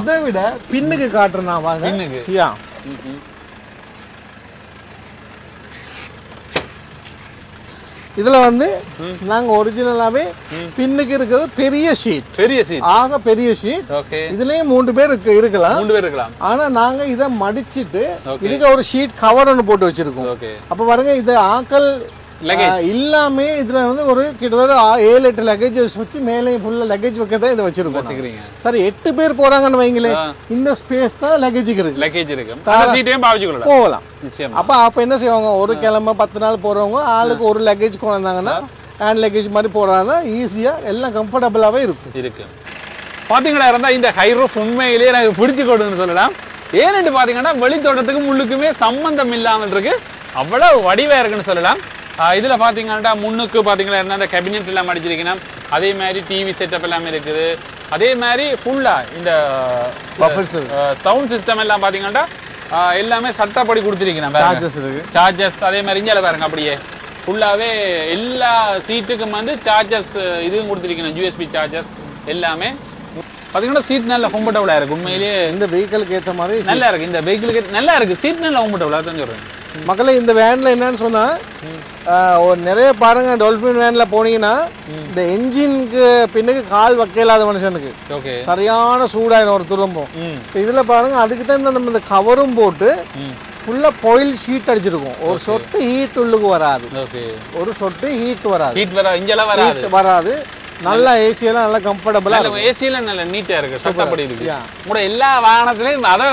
இதை விட பின்னுக்கு காட்டுறேன் நான் வாங்க. இதுல வந்து நாங்க ஒரிஜினலாவே பின்னுக்கு இருக்கிறது பெரிய ஷீட், ஆக பெரிய ஷீட். இதுலயும் 3 பேர் இருக்கலாம். ஆனா நாங்க இதை மடிச்சிட்டு இதுக்கு ஒரு ஷீட் கவர் ஒன்று போட்டு வச்சிருக்கோம். அப்ப பாருங்க, இது ஆக்கள் எல்லாமே இதுல வந்து ஒரு கிட்டத்தட்ட 7-8 லக்கேஜஸ் வச்சு மேலே ஃபுல்லா லக்கேஜ் வைக்கதான் இதை வச்சிருக்கோம். சரி 8 பேர் போறாங்கன்னு வைங்களே, இந்த ஸ்பேஸ் தான் லக்கேஜுக்கு இருக்கு, போகலாம். அப்ப என்ன செய்வாங்க, ஒரு கிழமை 10 நாள் போறவங்க ஆளுக்கு ஒரு லக்கேஜ் கொண்டு வந்தாங்கன்னா ஹேண்ட் லக்கேஜ் மாதிரி போறாங்க, ஈஸியா எல்லாம் கம்ஃபர்டபுளாவே இருக்கு. பாத்தீங்களா இருந்தா இந்த ஹை ரூஃப் உண்மையிலேயே எனக்கு பிடிச்சு கொடுன்னு சொல்லலாம். ஏன்னு பாத்தீங்கன்னா வெளித்தோட்டத்துக்கும் உள்ளுக்குமே சம்பந்தம் இல்லாமல் இருக்கு, அவ்வளவு வடிவா இருக்குன்னு சொல்லலாம். இதுல பாத்தீங்கன்னா முன்னுக்கு பாத்தீங்கன்னா என்ன, அந்த கேபினெட் எல்லாம் அடிச்சிருக்கணும். அதே மாதிரி டிவி செட்டப் எல்லாமே இருக்குது. அதே மாதிரி ஃபுல்லா இந்த சவுண்ட் சிஸ்டம் எல்லாம் பாத்தீங்கன்னா எல்லாமே சட்டப்படி கொடுத்துருக்கணும். சார்ஜஸ் அதே மாதிரி இங்கே பாருங்க, அப்படியே ஃபுல்லாவே எல்லா சீட்டுக்கும் வந்து சார்ஜஸ் இதுவும் கொடுத்துருக்கணும், யூஎஸ்பி சார்ஜஸ் எல்லாமே. பாத்தீங்கன்னா சீட் நல்லா கம்ஃபர்டபுளா இருக்கு. உண்மையிலேயே இந்த வெஹிக்கிளுக்கு ஏற்ற மாதிரி நல்லா இருக்கு. இந்த வெஹிக்கிளுக்கு நல்லா இருக்கு, சீட் நல்லா கம்ஃபர்டபுளா தான் சொல்றேன். மக்களே இந்த வேன்ல என்னன்னு சொன்னா, நிறைய பாருங்க டால்பின் வேன்ல போனீங்கன்னா இந்த என்ஜினுக்கு பின்னுக்கு கால் வைக்கலாத மனுஷனுக்கு சரியான சூடாயிரும் ஒரு துரும்பும். இதுல பாருங்க, அதுக்கு தான் நம்ம இந்த கவரும் போட்டு ஃபுல்லா பாயில் ஷீட் அடிச்சிருக்கோம். ஒரு சொட்டு ஹீட் உள்ளுக்கு வராது, ஒரு சொட்டு ஹீட் வராது. நல்லா ஏசி எல்லாம் நல்லா கம்ஃபர்டபுளா நல்ல ஏசில நல்ல நீட்டா இருக்கு சட்டப்படி இருக்கு கூட எல்லா வாகனத்திலயும் அத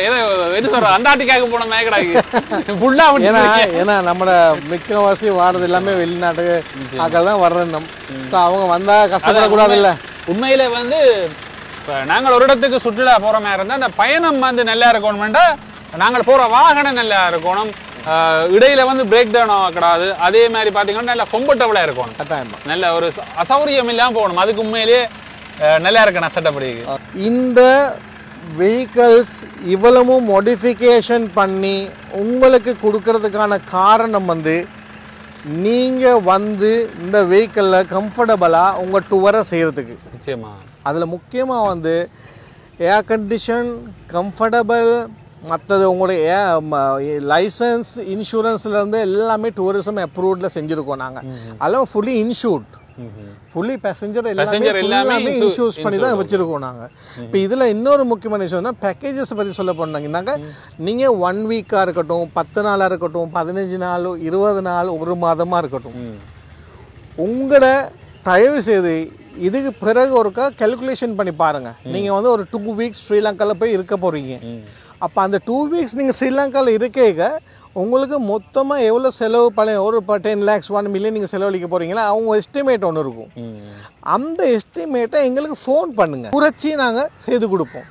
ஏதோ எது சொல்ற அண்டார்டிகாக்கு போன மாதிரி கிடாக்கு ஃபுல்லா ஏன்னா நம்ம மிக்கவாசி வாடுறது எல்லாமே வெளிநாட்டு ஆக்கள் தான் வர்றோம். ஸோ அவங்க வந்தா கஷ்டப்படக்கூடாது இல்ல. உண்மையில வந்து நாங்கள் ஒரு இடத்துக்கு சுற்றுலா போற மாதிரி இருந்தா அந்த பயணம் வந்து நல்லா இருக்கணும்னா நாங்கள் போற வாகனம் நல்லா இருக்கணும், இடையில வந்து பிரேக் டவுன் ஆகக்கூடாது, அதே மாதிரி பார்த்தீங்கன்னா நல்லா கம்ஃபர்டபுளா இருக்கணும், நல்ல ஒரு அசௌரியம் இல்லாமல் போகணும். அதுக்கு உண்மையிலேயே நல்லா இருக்கணும் சட்டப்படி. இந்த வெஹிக்கிள்ஸ் இவ்வளவு மாடிஃபிகேஷன் பண்ணி உங்களுக்கு கொடுக்கறதுக்கான காரணம் வந்து நீங்கள் வந்து இந்த வெஹிக்கிளில் கம்ஃபர்டபுளாக உங்கள் டூரை செய்கிறதுக்கு. நிச்சயமா அதில் முக்கியமாக வந்து ஏர் கண்டிஷன், கம்ஃபர்டபுள், மற்றது உங்களுடைய லைசன்ஸ், இன்சூரன்ஸ்லேருந்து எல்லாமே டூரிசம் அப்ரூவ்டில் செஞ்சுருக்கோம் நாங்கள். அதெல்லாம் ஃபுல்லி இன்சூர்ட், ஃபுல்லி பேசஞ்சர் எல்லாமே இன்சூர்ஸ் பண்ணி தான் வச்சுருக்கோம் நாங்கள். இப்போ இதில் இன்னொரு முக்கியமான விஷயம்னா பேக்கேஜஸ் பற்றி சொல்ல போனாங்கன்னாக்கா நீங்கள் 1 வீக்காக இருக்கட்டும், 10 நாளாக இருக்கட்டும், 15 நாள், 20 நாள், 1 மாதமாக இருக்கட்டும், உங்களை தயவு செய்து இதுக்கு பிறகு ஒருக்கா கால்குலேஷன் பண்ணி பாருங்கள். நீங்கள் வந்து ஒரு 2 வீக்ஸ் ஸ்ரீலங்காவில் போய் இருக்க போகிறீங்க. அப்போ அந்த 2 வீக்ஸ் நீங்கள் ஸ்ரீலங்காவில் இருக்க உங்களுக்கு மொத்தமாக எவ்வளோ செலவு ஒரு 10 lakhs 1 million நீங்கள் செலவழிக்க போகிறீங்களா, அவங்க எஸ்டிமேட் ஒன்று இருக்கும். அந்த எஸ்டிமேட்டை எங்களுக்கு ஃபோன் பண்ணுங்க, குறைச்சி நாங்கள் செய்து கொடுப்போம்.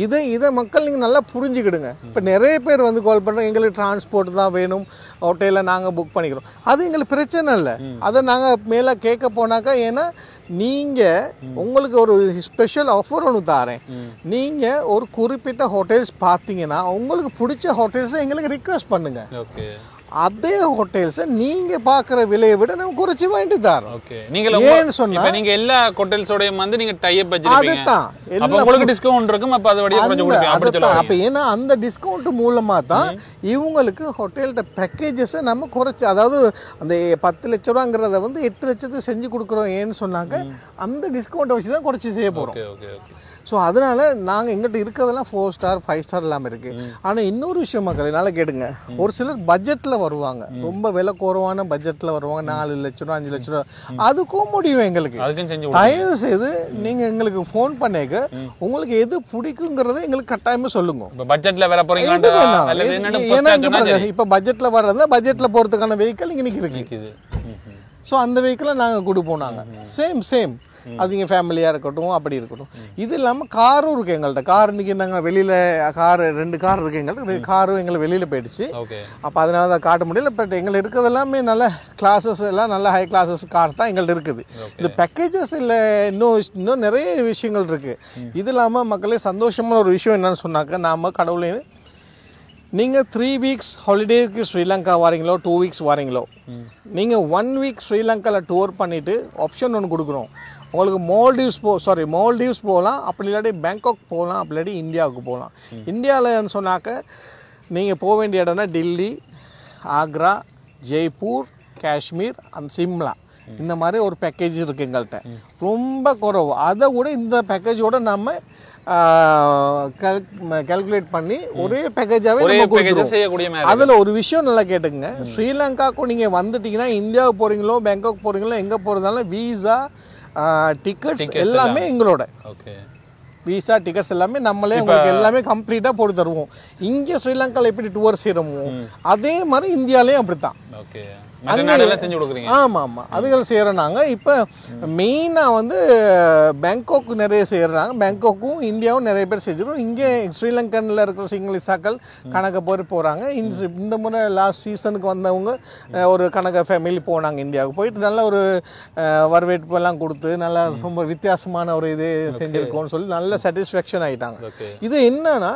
இதை மக்கள் நீங்கள் நல்லா புரிஞ்சுக்கிடுங்க. இப்போ நிறைய பேர் வந்து கால் பண்ணுறோம், எங்களுக்கு டிரான்ஸ்போர்ட் தான் வேணும், ஹோட்டலில் நாங்கள் புக் பண்ணிக்கிறோம். அது எங்களுக்கு பிரச்சனை இல்லை, அதை நாங்கள் மேலே கேட்க போனாக்கா. ஏன்னா நீங்கள் உங்களுக்கு ஒரு ஸ்பெஷல் ஆஃபர் ஒன்று தாரேன். நீங்கள் ஒரு குறிப்பிட்ட ஹோட்டல்ஸ் பார்த்தீங்கன்னா உங்களுக்கு பிடிச்ச ஹோட்டல்ஸை எங்களுக்கு ரிக்வெஸ்ட் பண்ணுங்க. அதே ஹோட்டல்ஸை நீங்க பார்க்குற விலையை விட நம்ம குறைச்சி வாங்கிட்டு தரோம். ஏன்னு சொன்னா நீங்க எல்லா ஹோட்டல்ஸோடையும் வந்து நீங்க டை அப் வச்சிருப்பீங்க, அதுதான் உங்களுக்கு டிஸ்கவுண்ட் இருக்கும். அப்ப அது வழியா கொஞ்சம் கொடுப்பீங்க அப்படி சொல்லுவாங்க. அப்ப ஏன்னா அந்த டிஸ்கவுண்ட் மூலமா தான் இவங்களுக்கு ஹோட்டல்ட பேக்கேஜஸை நம்ம குறைச்சி, அதாவது அந்த 10 லட்ச ரூபாங்கிறத வந்து 8 லட்சத்துக்கு செஞ்சு கொடுக்குறோம். ஏன்னு சொன்னாங்க அந்த டிஸ்கவுண்ட்டை வச்சு தான் குறைச்சி செய்ய போறோம். ஸோ அதனால நாங்கள் எங்கிட்ட இருக்கிறதெல்லாம் 4 ஸ்டார் 5 ஸ்டார் எல்லாமே இருக்கு. ஆனால் இன்னொரு விஷயம் மக்கள் என்னால் கேட்டுங்க, ஒரு சிலர் பட்ஜெட்டில் வருவாங்க, ரொம்ப விலை குறைவான பட்ஜெட்டில் வருவாங்க, 4 லட்ச ரூபா 5 லட்ச ரூபா, அதுக்கும் முடியும் எங்களுக்கு. தயவு செய்து நீங்கள் எங்களுக்கு ஃபோன் பண்ணிக்க உங்களுக்கு எது பிடிக்குங்கிறத எங்களுக்கு கட்டாயமாக சொல்லுங்க. பட்ஜெட்டில் வர போறீங்க, ஏன்னா இப்போ பட்ஜெட்டில் வர்றதா பட்ஜெட்டில் போகிறதுக்கான வெஹிக்கிள் இங்கே இருக்குது. ஸோ அந்த வெஹிக்கிளை நாங்கள் கொடுப்போம். நாங்கள் சேம் அது இங்கே ஃபேமிலியாக இருக்கட்டும், அப்படி இருக்கட்டும். இது இல்லாமல் காரும் இருக்குது எங்கள்கிட்ட. கார் இன்றைக்கி நாங்கள் வெளியில் 2 கார் இருக்குது எங்கள்கிட்ட. காரும் எங்களை வெளியில் போயிடுச்சு. அப்போ அதனால தான் காட்ட முடியல. பட் எங்களுக்கு இருக்கிறது எல்லாமே நல்ல கிளாஸஸ், எல்லாம் நல்ல ஹை கிளாஸஸ் கார் தான் எங்கள்கிட்ட இருக்குது. இது பேக்கேஜஸ் இல்லை, இன்னும் நிறைய விஷயங்கள் இருக்குது. இது இல்லாமல் மக்களே சந்தோஷமான ஒரு விஷயம் என்னன்னு சொன்னாக்க, நாம் கடவுளே நீங்கள் 3 வீக்ஸ் ஹாலிடேக்கு ஸ்ரீலங்கா வாரீங்களோ 2 வீக்ஸ் வாரீங்களோ, நீங்கள் 1 வீக் ஸ்ரீலங்காவில் டூர் பண்ணிவிட்டு ஆப்ஷன் ஒன்று கொடுக்குறோம். உங்களுக்கு மால்டீவ்ஸ் போகலாம், அப்படி இல்லாட்டி பேங்காக் போகலாம், அப்படி இல்லாட்டி இந்தியாவுக்கு போகலாம். இந்தியாவில்னு சொன்னாக்க நீங்கள் போக வேண்டிய இடம்னா டெல்லி, ஆக்ரா, ஜெய்ப்பூர், காஷ்மீர், அந்த சிம்லா, இந்த மாதிரி ஒரு பேக்கேஜ் இருக்குது எங்கள்கிட்ட. ரொம்ப குறைவு. அதை விட இந்த பேக்கேஜோட நம்ம கால்குலேட் பண்ணி ஒரே பேக்கேஜாவே அதுல ஒரு விஷயம் நல்லா கேட்டுங்க. ஸ்ரீலங்காக்கும் நீங்க வந்துட்டீங்கன்னா, இந்தியாவுக்கு போறீங்களோ பேங்காக் போறீங்களோ எங்க போறதாலும் வீசா டிக்கெட்ஸ் எல்லாமே எங்களோட. விசா டிக்கெட்ஸ் எல்லாமே நம்மளே உங்களுக்கு எல்லாமே கம்ப்ளீட்டா போட்டு தருவோம். இங்க ஸ்ரீலங்கால எப்படி டூர் செய்யறோமோ அதே மாதிரி இந்தியாலயும் அப்படித்தான். ஆமா ஆமா அதுகள் செய்யறோம் நாங்க. இப்ப மெயினா வந்து பேங்காக் நிறைய செய்யறாங்க. பேங்காக்கும் இந்தியாவும் நிறைய பேர் செஞ்சிடும். இங்க ஸ்ரீலங்கன்ல இருக்கிற சிங்களீசாக்கள் கணக்க போறாங்க. இந்த முறை லாஸ்ட் சீசனுக்கு வந்தவங்க ஒரு கணக்க ஃபேமிலி போனாங்க இந்தியாவுக்கு. போயிட்டு நல்ல ஒரு வரவேற்பு எல்லாம் கொடுத்து நல்லா ரொம்ப வித்தியாசமான ஒரு இது செஞ்சிருக்கோம்னு சொல்லி நல்ல சாட்டிஸ்ஃபேக்ஷன் ஆயிட்டாங்க. இது என்னன்னா,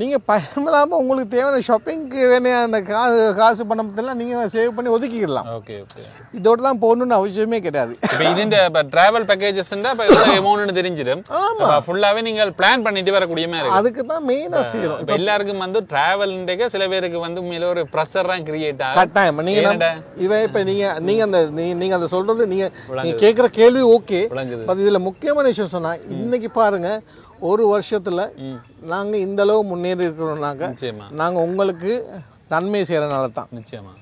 நீங்க பயமில்லாம உங்களுக்கு தேவையான ஷாப்பிங்க்கு வேணும் அந்த காசு பணத்தெல்லாம் நீங்க சேவ் பண்ணி ஒதுக்கிக்கலாம். இதோட தான் போகணும்னு அவசியமே கிடையாது. இந்த டிராவல் பேக்கேஜஸ்ன்றா அமௌண்ட் தெரிஞ்சிடும். ஃபுல்லாவே நீங்க பிளான் பண்ணிட்டு வரக்கூடிய மாதிரி. அதுக்கு தான் மெயினா செய்யறோம். இப்ப எல்லாருக்கும் வந்து டிராவல்ன்றே சில பேருக்கு வந்து மேல ஒரு பிரஷர் தான் கிரியேட் ஆகும். கட்டாயம் நீங்க இப்ப நீங்க அந்த சொல்றது நீங்க கேக்குற கேள்வி ஓகே. இதுல முக்கியமான விஷயம் சொன்னா, இன்னைக்கு பாருங்க ஒரு வருஷத்துல நாங்க இந்த அளவு முன்னேறி இருக்கிறோம்னாக்க நாங்க உங்களுக்கு நன்மை செய்யறதுனால தான். நிச்சயமா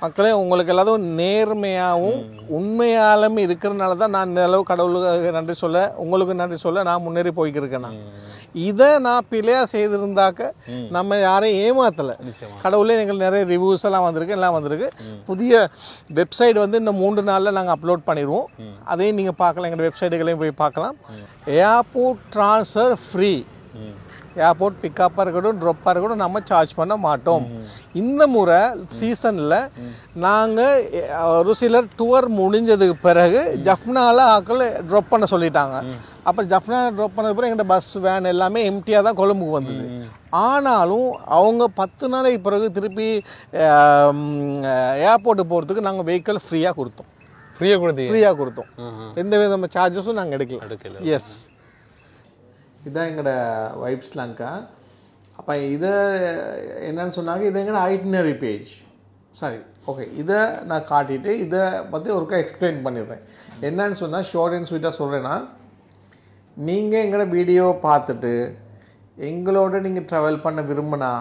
மக்களே உங்களுக்கு எல்லாரும் நேர்மையாகவும் உண்மையாலும் இருக்கிறனால தான் நான் இந்த அளவு கடவுளுக்கு நன்றி சொல்ல, உங்களுக்கு நன்றி சொல்ல நான் முன்னேறி போய்க்கிருக்கேன். இதை நான் பிள்ளையாக செய்திருந்தாக்க நம்ம யாரையும் ஏமாத்தலை. கடவுளே எங்களுக்கு நிறைய ரிவ்யூஸ் எல்லாம் வந்திருக்கு. புதிய வெப்சைட் வந்து இந்த 3 நாளில் நாங்கள் அப்லோட் பண்ணிடுவோம். அதையும் நீங்கள் பார்க்கலாம், எங்கள் வெப்சைட்டுகளையும் போய் பார்க்கலாம். Airport transfer free. ஏர்போர்ட் பிக்கப்பாக இருக்கட்டும் ட்ராப்பாக இருக்கட்டும் நம்ம சார்ஜ் பண்ண மாட்டோம். இந்த முறை சீசனில் நாங்கள் ஒரு சிலர் டூர் முடிஞ்சதுக்கு பிறகு ஜஃப்னாவில் ஆக்கள் ட்ராப் பண்ண சொல்லிட்டாங்க. அப்போ ஜஃப்னாவில் ட்ராப் பண்ணது பிறகு எங்கள்கிட்ட பஸ் வேன் எல்லாமே எம்டியாக தான் கொழும்புக்கு வந்தது. ஆனாலும் அவங்க 10 நாளைக்கு பிறகு திருப்பி ஏர்போர்ட்டுக்கு போகிறதுக்கு நாங்கள் வெஹிக்கிள் ஃப்ரீயாக கொடுத்தோம். ஃப்ரீயாக கொடுத்தோம். எந்த விதமான சார்ஜஸும் நாங்கள் எடுக்கல. எஸ், இதுதான் எங்களோட வைப்ஸ் லங்கா. அப்போ இதை என்னன்னு சொன்னாங்க, இது எங்களோட ஐட்னரி பேஜ். சரி, ஓகே, இதை நான் காட்டிட்டு இதை பற்றி ஒருக்கா எக்ஸ்பிளைன் பண்ணிடுறேன். என்னன்னு சொன்னால் ஷார்ட் அண்ட் ஸ்வீட்டாக சொல்கிறேன்னா, நீங்கள் எங்களோட வீடியோ பார்த்துட்டு எங்களோட நீங்கள் ட்ராவல் பண்ண விரும்பினா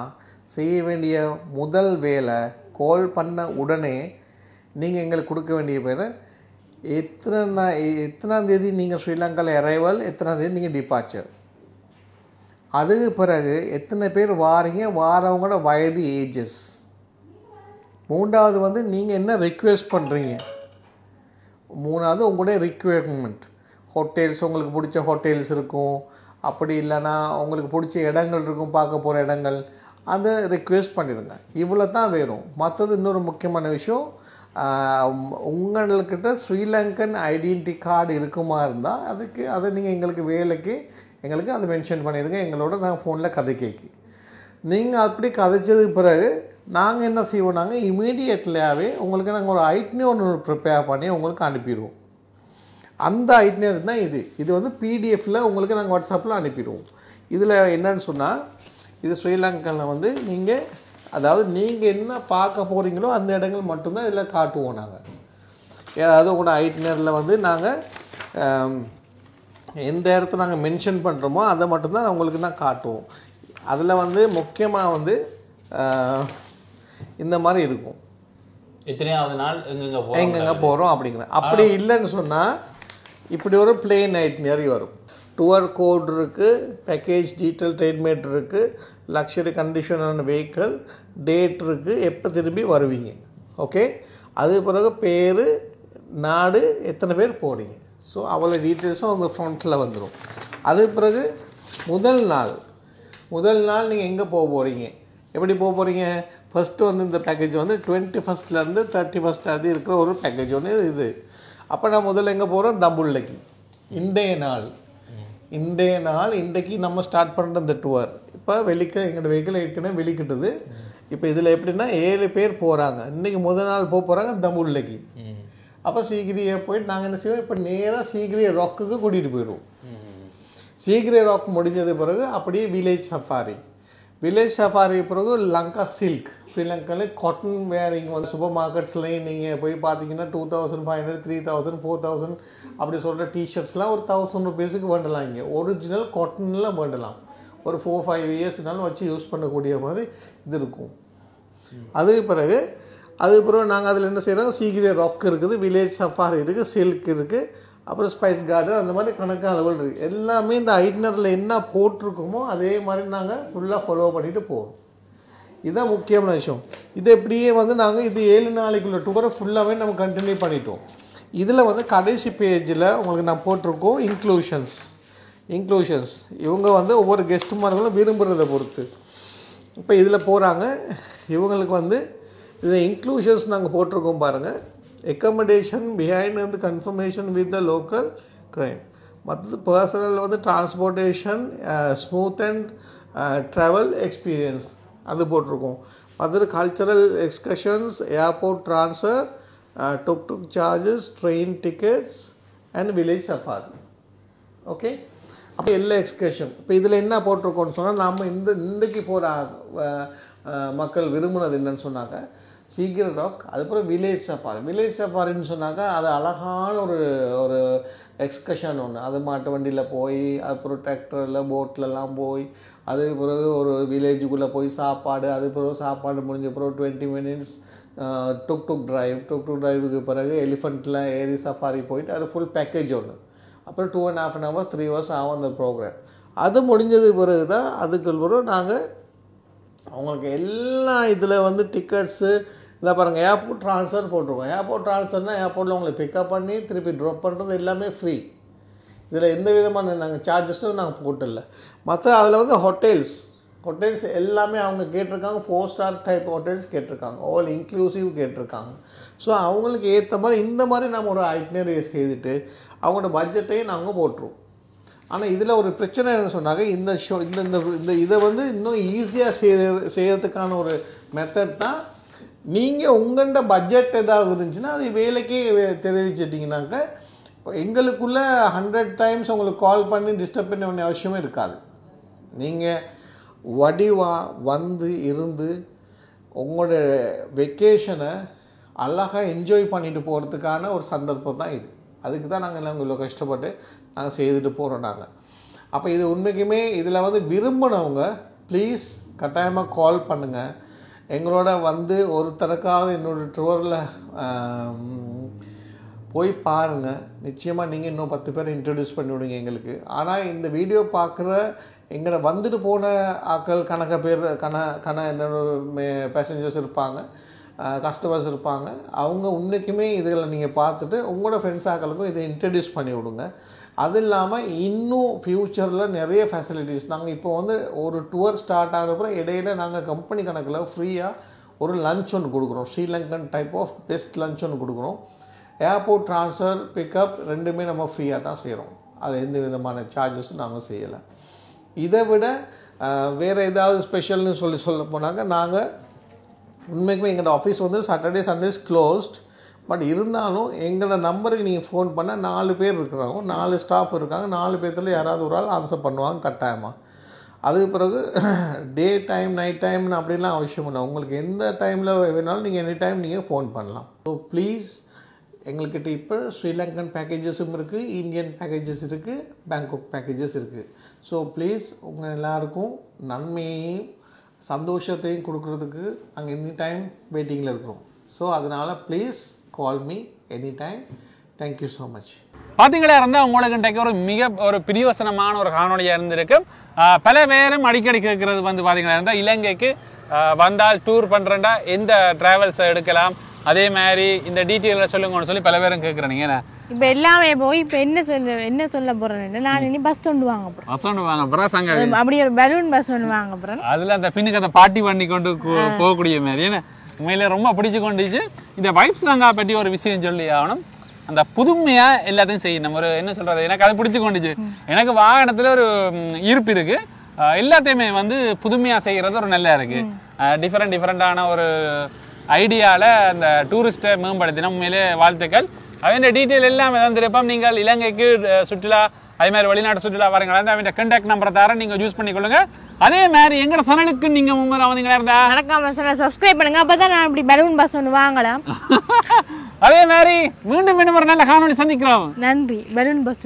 செய்ய வேண்டிய முதல் வேலை, கால் பண்ண உடனே நீங்கள் எங்களுக்கு கொடுக்க வேண்டிய பேர் எத்தனாம் தேதி நீங்கள் ஸ்ரீலங்காவில் அரைவல், எத்தனாம் தேதி நீங்கள் டிபார்ச்சர், அதுக்கு பிறகு எத்தனை பேர் வாரவங்களோட வயது, ஏஜஸ், 3வது வந்து நீங்கள் என்ன ரிக்வெஸ்ட் பண்ணுறீங்க, 3வது உங்களுடைய ரிக்வயர்மெண்ட். ஹோட்டல்ஸ், உங்களுக்கு பிடிச்ச ஹோட்டல்ஸ் இருக்கும், அப்படி இல்லைன்னா உங்களுக்கு பிடிச்ச இடங்கள் இருக்கும், பார்க்க போகிற இடங்கள், அதை ரிக்வெஸ்ட் பண்ணிடுங்க. இவ்வளோ தான் வேணும். மற்றது இன்னொரு முக்கியமான விஷயம், உங்கள்கிட்ட ஸ்ரீலங்கன் ஐடென்டிட்டி கார்டு இருக்குமா இருந்தால் அதை நீங்கள் எங்களுக்கு அதை மென்ஷன் பண்ணிடுங்க. எங்களோட நாங்கள் ஃபோனில் கதை கேட்கி நீங்கள் அப்படி கதைச்சதுக்கு பிறகு நாங்கள் என்ன செய்வோம், நாங்கள் இமீடியட்லியாகவே உங்களுக்கு நாங்கள் ஒரு ஐட்னி ஒன்று ப்ரிப்பேர் பண்ணி உங்களுக்கு அனுப்பிடுவோம். அந்த ஐட்னர் தான் இது வந்து பிடிஎஃப்பில் உங்களுக்கு நாங்கள் வாட்ஸ்அப்பில் அனுப்பிடுவோம். இதில் என்னன்னு சொன்னால், இது ஸ்ரீலங்காவில் வந்து நீங்கள் என்ன பார்க்க போகிறீங்களோ அந்த இடங்கள் மட்டும்தான் இதில் காட்டுவோம். நாங்கள் ஏதாவது உங்களோட ஐட்னரில் வந்து நாங்கள் எந்த இடத்த நாங்கள் மென்ஷன் பண்ணுறோமோ அதை மட்டும்தான் உங்களுக்கு தான் காட்டுவோம். அதில் வந்து முக்கியமாக வந்து இந்த மாதிரி இருக்கும், எத்தனையாவது நாள் எங்கெங்கே போகிறோம் அப்படிங்கிற. அப்படி இல்லைன்னு சொன்னால் இப்படி ஒரு பிளெயின் ஐட்னரி வரும். டூர் கோட் இருக்குது, பேக்கேஜ் டீட்டெயில் ட்ரீட்மெண்ட் இருக்குது, லக்ஸரி கண்டிஷனான வெஹிக்கிள், டேட் இருக்குது, எப்போ திரும்பி வருவீங்க. ஓகே, அது பிறகு பேர், நாடு, எத்தனை பேர் போகிறீங்க. ஸோ அவ்வளோ டீட்டெயில்ஸும் உங்கள் ஃப்ரண்ட்டில் வந்துடும். அது பிறகு முதல் நாள் நீங்கள் எங்கே போக போகிறீங்க, எப்படி போக போகிறீங்க. ஃபஸ்ட்டு வந்து இந்த பேக்கேஜ் வந்து 21st 31st அது இருக்கிற ஒரு பேக்கேஜ் ஒன்று இது. அப்போ நான் முதல்ல எங்கே போகிறோம், தம்புள்ளைக்கு. இன்றைய நாள் இன்றைக்கு நம்ம ஸ்டார்ட் பண்ணுற இந்த டூர். இப்போ எங்களோட வெஹிக்கிள் ஏற்கனவே வெளிக்கிட்டது. இப்போ இதில் எப்படின்னா 7 பேர் போகிறாங்க. இன்றைக்கி முதல் நாள் போகிறாங்க தம்புள்ளைக்கு. அப்போ சீக்கிரியை போயிட்டு நாங்கள் என்ன செய்வோம், இப்போ நேராக சீக்கிரிய ராக்குக்கு கூட்டிகிட்டு போயிடுவோம். சீக்கிரிய ராக் முடிஞ்சது பிறகு அப்படியே வில்லேஜ் சஃபாரி பிறகு லங்கா சில்க். ஸ்ரீலங்காவில் காட்டன் வேரிங் வந்து சூப்பர் மார்க்கெட்ஸ்லையும் நீங்கள் போய் பார்த்தீங்கன்னா 2500, 3000, 4000 அப்படி சொல்கிற டிஷர்ட்ஸ்லாம் ஒரு 1000 rupeesக்கு வேண்டலாம். இங்கே ஒரிஜினல் காட்டனில் வேண்டலாம். ஒரு 4-5 இயர்ஸ்னாலும் வச்சு யூஸ் பண்ணக்கூடிய மாதிரி இது இருக்கும். அதுக்கு பிறகு நாங்கள் அதில் என்ன செய்கிறோம், சீக்கிரிய ராக் இருக்குது, வில்லேஜ் சஃபாரி இருக்குது, சில்க் இருக்குது, அப்புறம் ஸ்பைஸ் கார்டன், அந்த மாதிரி கணக்கான அளவுகள் இருக்குது. எல்லாமே இந்த ஐட்னரில் என்ன போட்டிருக்கோமோ அதே மாதிரி நாங்கள் ஃபுல்லாக ஃபாலோ பண்ணிவிட்டு போவோம். இதுதான் முக்கியமான விஷயம். இது எப்படியே வந்து நாங்கள் இது 7 நாளைக்குள்ள டூரை ஃபுல்லாகவே நம்ம கண்டினியூ பண்ணிட்டோம். இதில் வந்து கடைசி பேஜில் உங்களுக்கு நான் போட்டிருக்கோம் இன்க்ளூஷன்ஸ். இவங்க வந்து ஒவ்வொரு கெஸ்ட்டுமார்களும் விரும்புகிறத பொறுத்து இப்போ இதில் போகிறாங்க. இவங்களுக்கு வந்து இது இன்க்ளூஷன்ஸ் நாங்கள் போட்டிருக்கோம் பாருங்கள். அக்கமடேஷன் பிஹைண்ட் வந்து confirmation with the local crime. மற்றது பர்சனல் வந்து transportation, smooth and travel experience அது போட்டிருக்கோம். மற்றது cultural excursions, airport transfer, tuk charges, train tickets and village safari. Okay, அப்போ எல்லா எக்ஸ்கர்ஷன். இப்போ இதில் என்ன போட்டிருக்கோன்னு சொன்னால், நம்ம இன்றைக்கு போகிற மக்கள் விரும்பினது என்னன்னு சொன்னாங்க, சீக்கிரம் ராக், அதுக்கப்புறம் வில்லேஜ் சஃபாரின்னு சொன்னாங்க. அது அழகான ஒரு எக்ஸ்கர்ஷன் ஒன்று. அது மாட்டு வண்டியில் போய், அப்புறம் டிராக்டரில் போட்லலாம் போய், அது பிறகு ஒரு வில்லேஜுக்குள்ளே போய் சாப்பாடு, அது பிறகு சாப்பாடு முடிஞ்ச பிறகு 20 minutes டுக் டிரைவுக்கு பிறகு எலிஃபெண்ட்டில் ஏரி சஃபாரி போயிட்டு அது ஃபுல் பேக்கேஜ் ஒன்று. அப்புறம் 2.5 hours 3 hours ஆகும் அந்த ப்ரோக்ராம். அது முடிஞ்சது பிறகு தான் அதுக்கு பிறகு நாங்கள் அவங்களுக்கு எல்லா இதில் வந்து டிக்கெட்ஸு இதை பாருங்கள், ஏர்போர்ட் ட்ரான்ஸ்ஃபர் போட்டிருக்கோம். ஏர்போர்ட் ட்ரான்ஸ்ஃபர்னால் ஏர்போர்ட்டில் உங்களை பிக்கப் பண்ணி திருப்பி ட்ராப் பண்ணுறது எல்லாமே ஃப்ரீ. இதில் எந்த விதமான நாங்கள் சார்ஜஸும் நாங்கள் போட்டில்ல. மற்ற அதில் வந்து ஹோட்டல்ஸ் எல்லாமே அவங்க கேட்டிருக்காங்க. 4 star டைப் ஹோட்டல்ஸ் கேட்டிருக்காங்க, ஆல் இன்க்ளூசிவ் கேட்டிருக்காங்க. ஸோ அவங்களுக்கு ஏற்ற மாதிரி இந்த மாதிரி நம்ம ஒரு ஐட்னரி செய்துட்டு அவங்களோட பட்ஜெட்டையும் நாங்கள் போட்டுருவோம். ஆனால் இதில் ஒரு பிரச்சனை என்ன சொன்னாங்க, இந்த ஷோ இந்த இதை வந்து இன்னும் ஈஸியாக செய்கிறதுக்கான ஒரு மெத்தட் தான், நீங்கள் உங்கள்கிட்ட பட்ஜெட் ஏதாவது இருந்துச்சுன்னா அது வேலைக்கே தெரிவிச்சிட்டிங்கனாக்க எங்களுக்குள்ளே 100 times உங்களுக்கு கால் பண்ணி டிஸ்டர்ப் பண்ண வேண்டிய அவசியமே இருக்காது. நீங்கள் வடிவாக வந்து இருந்து உங்களோட வெக்கேஷனை அழகாக என்ஜாய் பண்ணிட்டு போகிறதுக்கான ஒரு சந்தர்ப்பம் தான் இது. அதுக்கு தான் நாங்கள் எல்லாம் இவ்வளோ கஷ்டப்பட்டு நாங்கள் செய்துட்டு போகிறோம் நாங்கள். அப்போ இது உண்மைக்குமே இதில் வந்து விரும்பினவங்க ப்ளீஸ் கட்டாயமாக கால் பண்ணுங்கள். எங்களோட வந்து ஒருத்தருக்காவது என்னோட டூரில் போய் பாருங்கள். நிச்சயமாக நீங்கள் இன்னும் 10 பேர் இன்ட்ரடியூஸ் பண்ணி விடுங்க எங்களுக்கு. ஆனால் இந்த வீடியோ பார்க்குற எங்களை வந்துட்டு போன ஆக்கள் கணக்க பேர் என்னோட பேசஞ்சர்ஸ் இருப்பாங்க, கஸ்டமர்ஸ் இருப்பாங்க. அவங்க உன்னைக்குமே இதில் நீங்கள் பார்த்துட்டு உங்களோட ஃப்ரெண்ட்ஸ் ஆக்களுக்கும் இதை இன்ட்ரடியூஸ் பண்ணி விடுங்க. அது இல்லாமல் இன்னும் ஃப்யூச்சரில் நிறைய ஃபெசிலிட்டிஸ் நாங்கள் இப்போ வந்து ஒரு டூர் ஸ்டார்ட் ஆனதுக்கப்புறம் இடையில நாங்கள் கம்பெனி கணக்கில் ஃப்ரீயாக ஒரு லஞ்ச் ஒன்று கொடுக்குறோம். Sri Lankan type of best lunch ஒன்று கொடுக்குறோம். ஏர்போர்ட் ட்ரான்ஸ்ஃபர் பிக்கப் ரெண்டுமே நம்ம ஃப்ரீயாக தான் செய்கிறோம். அது எந்த விதமான சார்ஜஸும் நாங்கள் செய்யலை. இதை விட வேறு ஏதாவது ஸ்பெஷல்னு சொல்ல போனாங்க, நாங்கள் உண்மைக்குமே எங்களோட ஆஃபீஸ் வந்து சாட்டர்டே சண்டேஸ் க்ளோஸ்ட். பட் இருந்தாலும் எங்களோட நம்பருக்கு நீங்கள் ஃபோன் பண்ணால் 4 பேர் இருக்கிறாங்க, 4 ஸ்டாஃப் இருக்காங்க. 4 பேர்த்தில் யாராவது ஒரு ஆள் ஆன்சர் பண்ணுவாங்க கட்டாயமாக. அதுக்கு பிறகு டே டைம் நைட் டைம்னு அப்படின்லாம் அவசியம் இல்லை. உங்களுக்கு எந்த டைமில் வேணாலும் நீங்கள் எனி டைம் நீங்கள் ஃபோன் பண்ணலாம். ஸோ ப்ளீஸ் எங்கள்கிட்ட இப்போ ஸ்ரீலங்கன் பேக்கேஜஸும் இருக்குது, இந்தியன் பேக்கேஜஸ் இருக்குது, பேங்காக் பேக்கேஜஸ் இருக்குது. ஸோ ப்ளீஸ் உங்கள் எல்லாருக்கும் நன்மையையும் சந்தோஷத்தையும் கொடுக்குறதுக்கு நாங்கள் எனி டைம் வெயிட்டிங்கில் இருக்கிறோம். ஸோ அதனால் please call me any time. Thank you so much. பார்த்தீங்களா இருந்தால் உங்களுக்கு இன்றைக்கு ஒரு பிரியோசனமான ஒரு காணொலியாக இருந்திருக்கு. பல பேரும் அடிக்கடி கேட்குறது வந்து பார்த்தீங்களா இருந்தால் இலங்கைக்கு வந்தால் டூர் பண்ணுறேன்டா எந்த ட்ராவல்ஸை எடுக்கலாம், அதே மாதிரி இந்த டீட்டெயிலில் சொல்லுங்கன்னு சொல்லி பல பேரும் கேட்குறீங்க. இப்போ எல்லாமே போய் இப்போ என்ன சொல்ல போகிறேன்னு நான் இனி பஸ் ஒன்று வாங்க போகிறேன். பஸ் ஒன்று வாங்க போகிறேன் சங்க அப்படி ஒரு பலூன் பஸ் ஒன்று வாங்க போகிறேன். அதில் அந்த பின்னுக்கு அந்த பாட்டி பண்ணி கொண்டு போகக்கூடிய மாதிரி ஏன்னா உண்மையிலே ரொம்ப பிடிச்சி கொண்டுச்சு. இந்த வைப்ஸ் நாங்கா பற்றி ஒரு விஷயம் சொல்லி ஆகணும். அந்த புதுமையாக எல்லாத்தையும் செய்யணும். ஒரு என்ன சொல்கிறது, எனக்கு அது பிடிச்சி கொண்டுச்சு. எனக்கு வாகனத்தில் ஒரு ஈர்ப்பு இருக்குது. எல்லாத்தையுமே வந்து புதுமையாக செய்கிறது ஒரு நல்லா இருக்குது. டிஃப்ரெண்டான ஒரு ஐடியாவில் அந்த டூரிஸ்ட்டை மேம்படுத்தின உண்மையிலே வாழ்த்துக்கள். அவன் டீட்டெயில் எல்லாமே தந்திருப்போம். நீங்கள் இலங்கைக்கு சுற்றுலா அதே மாதிரி வெளிநாட்டு சுற்றுலா வரீங்களா இருந்தால் அவன் கான்டாக்ட் நம்பரை தரேன், நீங்கள் யூஸ் பண்ணிக்கொள்ளுங்க. அதே மாதிரி எங்களோட சேனலுக்கு நீங்கள் முன்னேற வந்தீங்களா இருந்தா மறக்காம சப்ஸ்கிரைப் பண்ணுங்க. அப்போ தான் நான் இப்படி பலூன் பஸ் ஒன்று வாங்கலாம். அதே மாதிரி மீண்டும் ஒரு நல்ல காணொளி சந்திக்கிறோம். நன்றி. Balloon bus